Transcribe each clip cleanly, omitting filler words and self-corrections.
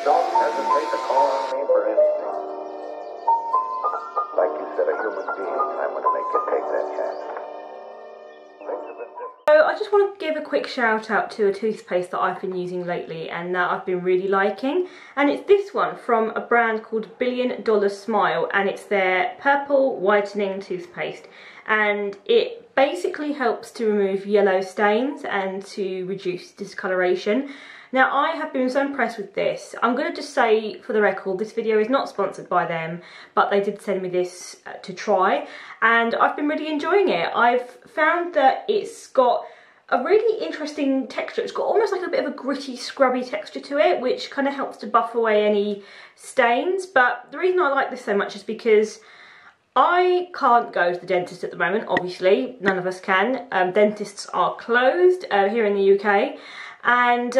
Don't hesitate to call on me for anything. Like you said, a human being, I'm going to make you take that chance. Things have been different. So I just want to give a quick shout out to a toothpaste that I've been using lately and that I've been really liking, and it's this one from a brand called $1 Billion Smile, and it's their purple whitening toothpaste, and it basically helps to remove yellow stains and to reduce discoloration. Now, I have been so impressed with this. I'm going to just say for the record, this video is not sponsored by them, but they did send me this to try, and I've been really enjoying it. I've found that it's got a really interesting texture. It's got almost like a bit of a gritty, scrubby texture to it, which kind of helps to buff away any stains. But the reason I like this so much is because I can't go to the dentist at the moment, obviously. None of us can. Dentists are closed here in the UK. And,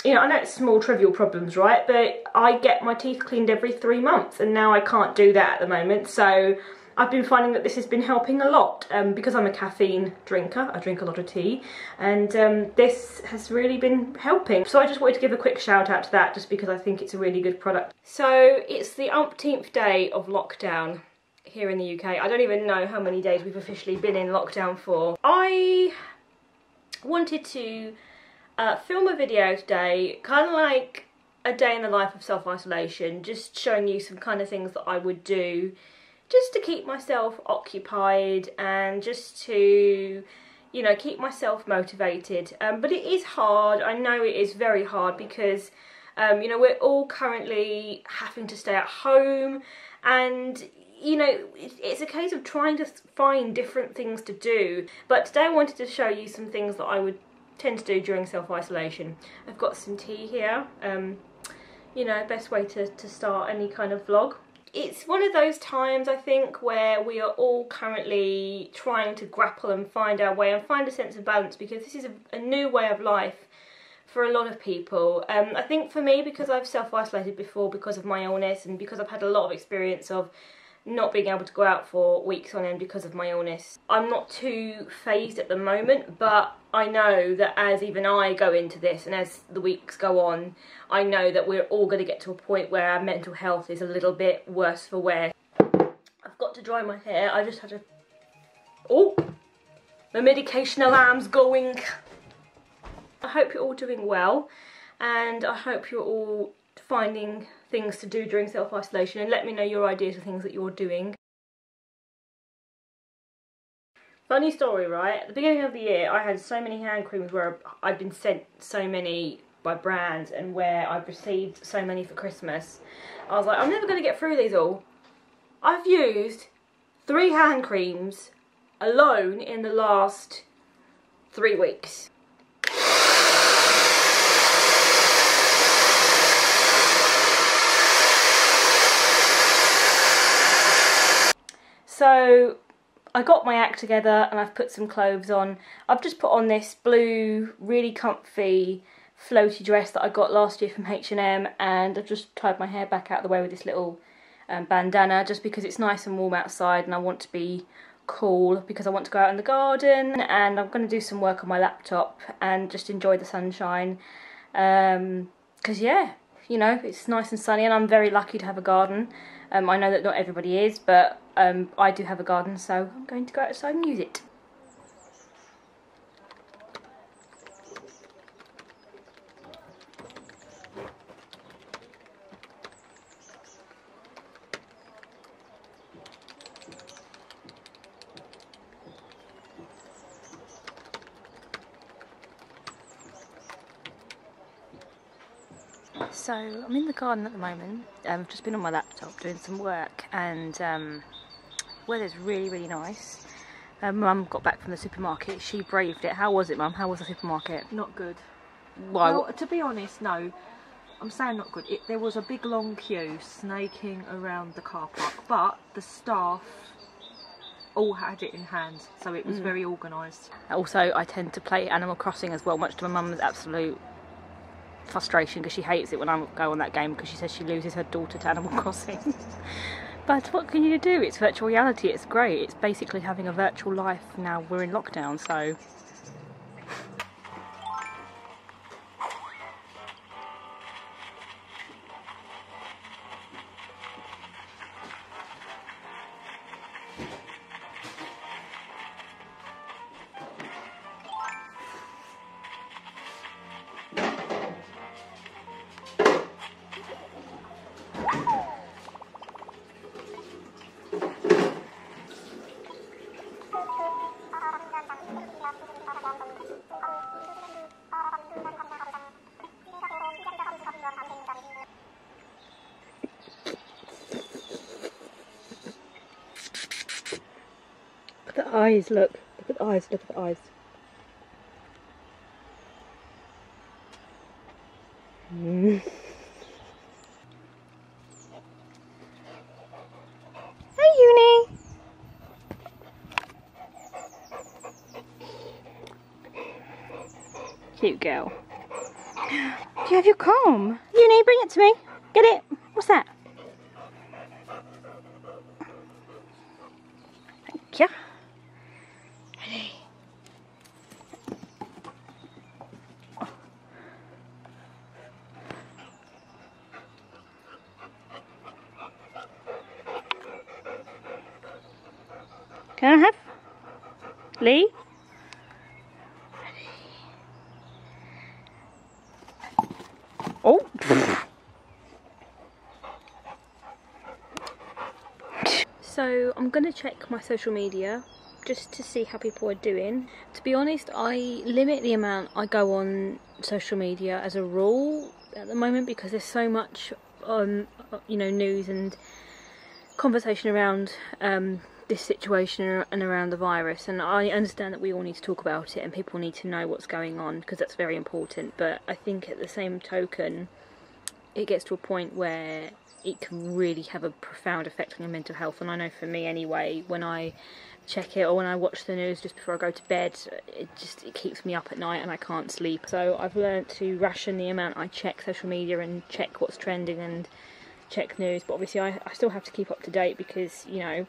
you know, I know it's small trivial problems, right? But I get my teeth cleaned every 3 months, and now I can't do that at the moment. So I've been finding that this has been helping a lot because I'm a caffeine drinker. I drink a lot of tea, and this has really been helping. So I just wanted to give a quick shout out to that, just because I think it's a really good product. So it's the umpteenth day of lockdown here in the UK. I don't even know how many days we've officially been in lockdown for. I wanted to film a video today, kind of like a day in the life of self-isolation, just showing you some kind of things that I would do just to keep myself occupied and just to, you know, keep myself motivated. But it is hard. I know it is very hard because, you know, we're all currently having to stay at home, and you know, it's a case of trying to find different things to do. But today I wanted to show you some things that I would tend to do during self-isolation. I've got some tea here, you know, best way to start any kind of vlog. It's one of those times, I think, where we are all currently trying to grapple and find our way and find a sense of balance, because this is a new way of life for a lot of people. I think for me, because I've self-isolated before because of my illness, and because I've had a lot of experience of not being able to go out for weeks on end because of my illness, I'm not too phased at the moment. But I know that as even I go into this, and as the weeks go on, I know that we're all going to get to a point where our mental health is a little bit worse for wear. I've got to dry my hair. I just had to... Oh! The medication alarm's going. I hope you're all doing well, and I hope you're all finding things to do during self-isolation, and let me know your ideas of things that you're doing. Funny story, right? At the beginning of the year, I had so many hand creams where I'd been sent so many by brands, and where I've received so many for Christmas. I was like, I'm never going to get through these all. I've used 3 hand creams alone in the last 3 weeks. So I got my act together and I've put some clothes on. I've just put on this blue, really comfy, floaty dress that I got last year from H&M, and I've just tied my hair back out of the way with this little bandana, just because it's nice and warm outside and I want to be cool because I want to go out in the garden, and I'm going to do some work on my laptop and just enjoy the sunshine. Because yeah, you know, it's nice and sunny, and I'm very lucky to have a garden. I know that not everybody is, but I do have a garden, so I'm going to go outside and use it. So I'm in the garden at the moment. I've just been on my laptop doing some work, and weather's really, really nice. Mum got back from the supermarket. She braved it. How was it, Mum? How was the supermarket? Not good. Why? Well, to be honest, no. I'm saying not good. There was a big long queue snaking around the car park, but the staff all had it in hand, so it was very organised. Also, I tend to play Animal Crossing as well, much to my mum's absolute frustration, because she hates it when I go on that game, because she says she loses her daughter to Animal Crossing. But what can you do? It's virtual reality. It's great. It's basically having a virtual life now we're in lockdown, so... the eyes, look. Look at the eyes, look at the eyes. Hey, Uni. Cute girl. Do you have your comb? Uni, bring it to me. Get it. What's that? Thank you. Hey. Can I have? Lee? Oh! So I'm going to check my social media just to see how people are doing. To be honest, I limit the amount I go on social media as a rule at the moment because there's so much you know, news and conversation around this situation and around the virus, and I understand that we all need to talk about it and people need to know what's going on because that's very important, but I think at the same token it gets to a point where it can really have a profound effect on your mental health. And I know for me anyway, when I check it or when I watch the news just before I go to bed, it keeps me up at night and I can't sleep. So I've learned to ration the amount I check social media and check what's trending and check news, but obviously I still have to keep up to date because, you know,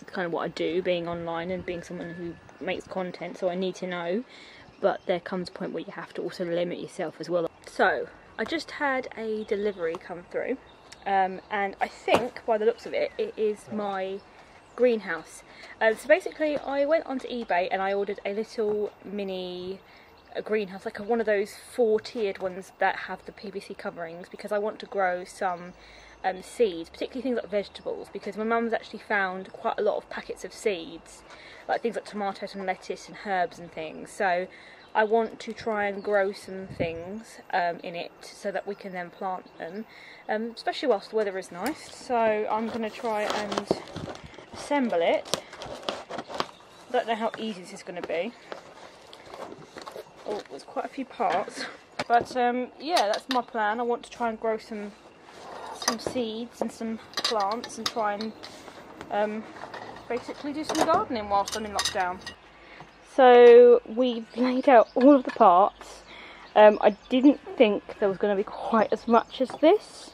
kind of what I do, being online and being someone who makes content, so I need to know, but there comes a point where you have to also limit yourself as well. So I just had a delivery come through, and I think by the looks of it, it is my greenhouse. So basically I went onto eBay and I ordered a little mini greenhouse, like one of those 4-tiered ones that have the PVC coverings, because I want to grow some seeds, particularly things like vegetables, because my mum's actually found quite a lot of packets of seeds, like things like tomatoes and lettuce and herbs and things. So I want to try and grow some things in it so that we can then plant them, especially whilst the weather is nice. So I'm going to try and assemble it. I don't know how easy this is going to be. Oh, there's quite a few parts, but yeah, that's my plan. I want to try and grow some seeds and some plants and try and basically do some gardening whilst I'm in lockdown. So we've laid out all of the parts. I didn't think there was going to be quite as much as this.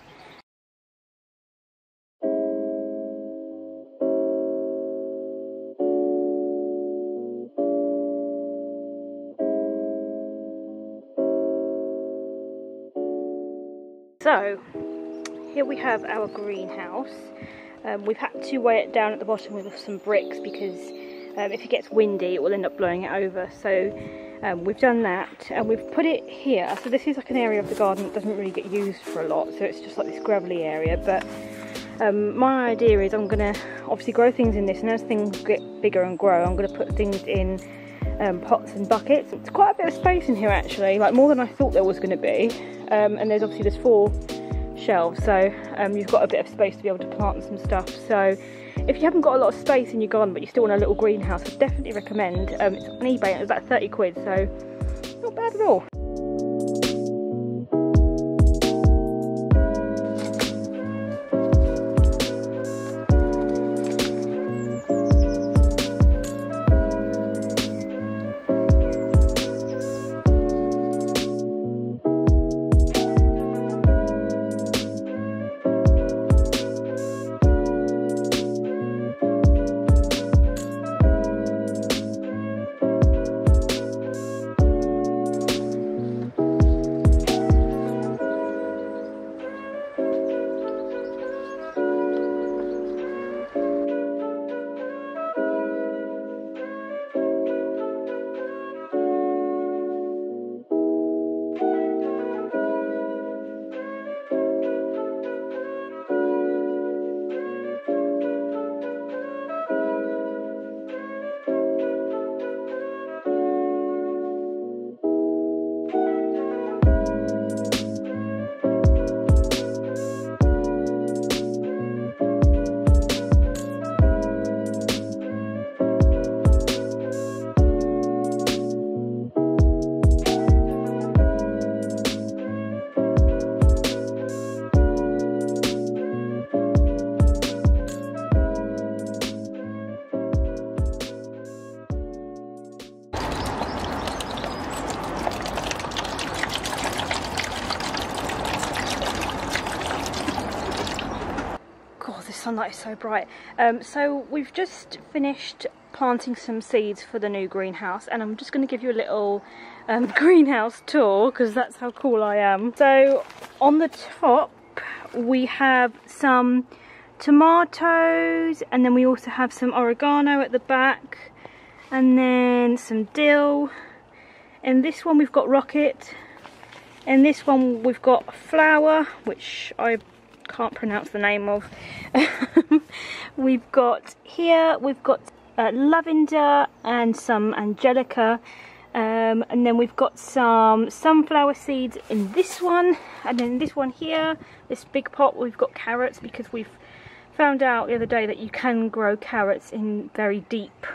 So here we have our greenhouse. We've had to weigh it down at the bottom with some bricks because if it gets windy it will end up blowing it over. So we've done that and we've put it here. So this is like an area of the garden that doesn't really get used for a lot, so it's just like this gravelly area. But my idea is I'm going to obviously grow things in this, and as things get bigger and grow I'm going to put things in pots and buckets. It's quite a bit of space in here actually, like more than I thought there was going to be. And there's 4 shelves, so you've got a bit of space to be able to plant some stuff. So if you haven't got a lot of space in your garden but you still want a little greenhouse, I definitely recommend. It's on eBay and it's about 30 quid, so not bad at all. sunlight is so bright. So we've just finished planting some seeds for the new greenhouse, and I'm just going to give you a little greenhouse tour because that's how cool I am. So on the top we have some tomatoes, and then we also have some oregano at the back, and then some dill. In this one we've got rocket. In this one we've got flower, which I can't pronounce the name of. We've got lavender and some angelica, and then we've got some sunflower seeds in this one, and then this one here, this big pot, we've got carrots, because we've found out the other day that you can grow carrots in very deep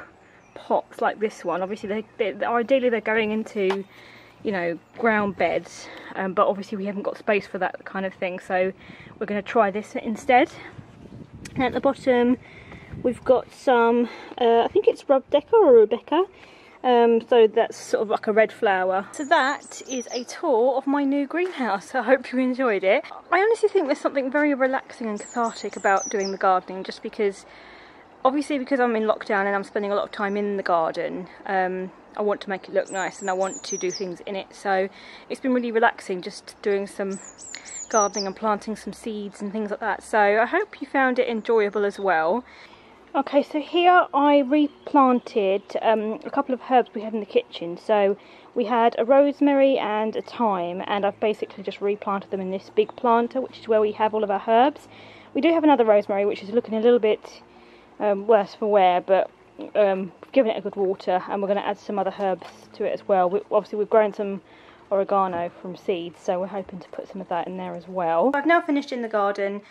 pots like this one. Obviously ideally they're going into, you know, ground beds, but obviously we haven't got space for that kind of thing, so we're going to try this instead. And at the bottom we've got some, I think it's Rebecca or Rebecca, so that's sort of like a red flower. So that is a tour of my new greenhouse. I hope you enjoyed it. I honestly think there's something very relaxing and cathartic about doing the gardening, just because, obviously because I'm in lockdown and I'm spending a lot of time in the garden, I want to make it look nice and I want to do things in it, so it's been really relaxing just doing some gardening and planting some seeds and things like that. So I hope you found it enjoyable as well. Okay, so here I replanted a couple of herbs we had in the kitchen. So we had a rosemary and a thyme, and I've basically just replanted them in this big planter, which is where we have all of our herbs. We do have another rosemary which is looking a little bit worse for wear, but given it a good water, and we're going to add some other herbs to it as well. Obviously we've grown some oregano from seeds, so we're hoping to put some of that in there as well. I've now finished in the garden.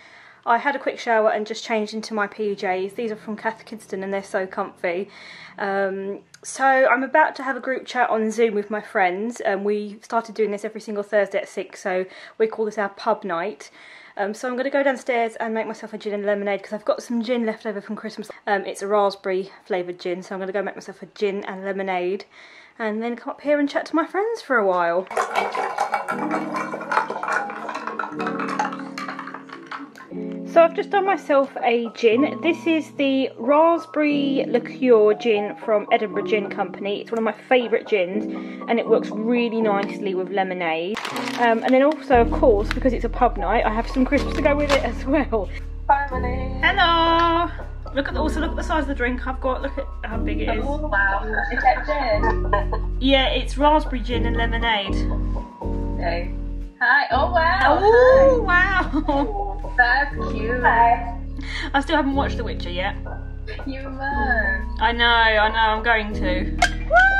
I had a quick shower and just changed into my PJs. These are from Kath Kidston and they're so comfy. So I'm about to have a group chat on Zoom with my friends. We started doing this every single Thursday at 6, so we call this our pub night. So I'm going to go downstairs and make myself a gin and lemonade, because I've got some gin left over from Christmas. It's a raspberry flavoured gin, so I'm going to go make myself a gin and lemonade and then come up here and chat to my friends for a while. So I've just done myself a gin. This is the raspberry liqueur gin from Edinburgh Gin Company. It's one of my favourite gins and it works really nicely with lemonade. And then also, of course, because it's a pub night, I have some crisps to go with it as well. Family. Hello! Look at the size of the drink I've got. Look at how big it is. Oh wow. Is that gin? Yeah, it's raspberry gin and lemonade. Okay. Hi. Oh wow. Oh Hi. wow. That's cute. Hi. I still haven't watched The Witcher yet. You must. I know, I'm going to. Woo!